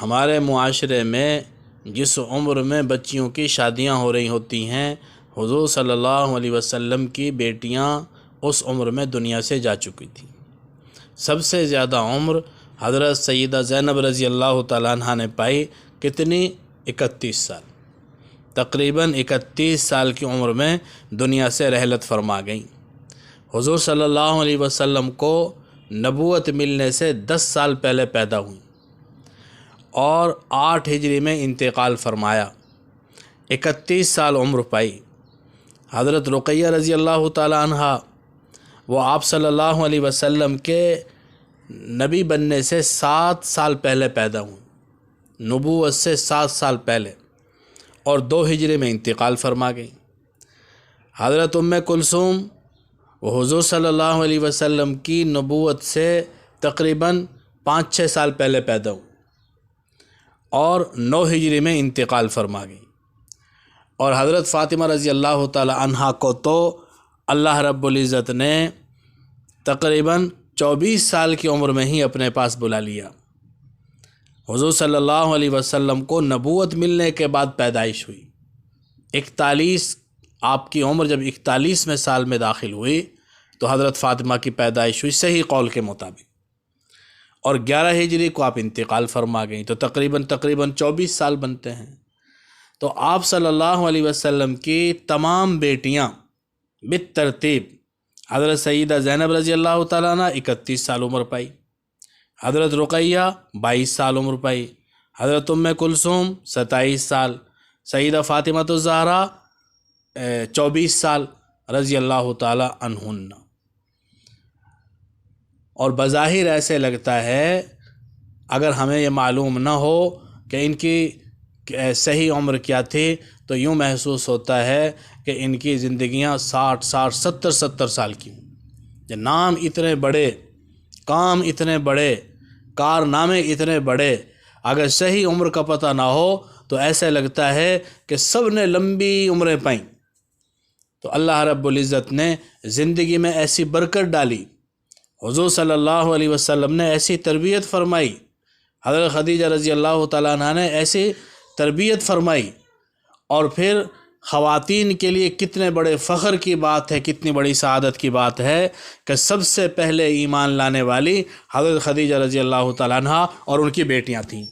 ہمارے معاشرے میں جس عمر میں بچیوں کی شادیاں ہو رہی ہوتی ہیں، حضور صلی اللہ علیہ وسلم کی بیٹیاں اس عمر میں دنیا سے جا چکی تھیں۔ سب سے زیادہ عمر حضرت سیدہ زینب رضی اللہ تعالیٰ عنہ نے پائی، کتنی؟ 31 سال۔ تقریباً 31 سال کی عمر میں دنیا سے رحلت فرما گئیں۔ حضور صلی اللہ علیہ وسلم کو نبوت ملنے سے 10 سال پہلے پیدا ہوئیں اور 8 ہجری میں انتقال فرمایا۔ 31 سال عمر پائی۔ حضرت رقیہ رضی اللہ تعالیٰ عنہ، وہ آپ صلی اللہ علیہ وسلم کے نبی بننے سے 7 سال پہلے پیدا ہوئیں، نبوت سے 7 سال پہلے، اور 2 ہجری میں انتقال فرما گئیں۔ حضرت ام کلثوم، وہ حضور صلی اللہ علیہ وسلم کی نبوت سے تقریباً 5-6 سال پہلے پیدا ہوئیں اور 9 ہجری میں انتقال فرما گئی۔ اور حضرت فاطمہ رضی اللہ تعالی عنہا کو تو اللہ رب العزت نے تقریباً 24 سال کی عمر میں ہی اپنے پاس بلا لیا۔ حضور صلی اللہ علیہ وسلم کو نبوت ملنے کے بعد پیدائش ہوئی۔ 41 آپ کی عمر جب 41ویں سال میں داخل ہوئی تو حضرت فاطمہ کی پیدائش ہوئی صحیح قول کے مطابق، اور 11 ہجری کو آپ انتقال فرما گئیں، تو تقریباً 24 سال بنتے ہیں۔ تو آپ صلی اللہ علیہ وسلم کی تمام بیٹیاں بالترتیب، حضرت سیدہ زینب رضی اللہ تعالیٰ عنہ 31 سال عمر پائی، حضرت رقیہ 22 سال عمر پائی، حضرت ام کلثوم 27 سال، سیدہ فاطمہ الزہرا 24 سال رضی اللہ تعالیٰ عنہن۔ اور بظاہر ایسے لگتا ہے، اگر ہمیں یہ معلوم نہ ہو کہ ان کی صحیح عمر کیا تھی، تو یوں محسوس ہوتا ہے کہ ان کی زندگیاں 60 70 سال کی ہوں۔ نام اتنے بڑے، کام اتنے بڑے، کارنامے اتنے بڑے، اگر صحیح عمر کا پتہ نہ ہو تو ایسے لگتا ہے کہ سب نے لمبی عمریں پائیں۔ تو اللہ رب العزت نے زندگی میں ایسی برکت ڈالی، حضور صلی اللہ علیہ وسلم نے ایسی تربیت فرمائی، حضرت خدیجہ رضی اللہ تعالیٰ عنہ نے ایسی تربیت فرمائی، اور پھر خواتین کے لیے کتنے بڑے فخر کی بات ہے، کتنی بڑی سعادت کی بات ہے کہ سب سے پہلے ایمان لانے والی حضرت خدیجہ رضی اللہ تعالیٰ عنہ اور ان کی بیٹیاں تھیں۔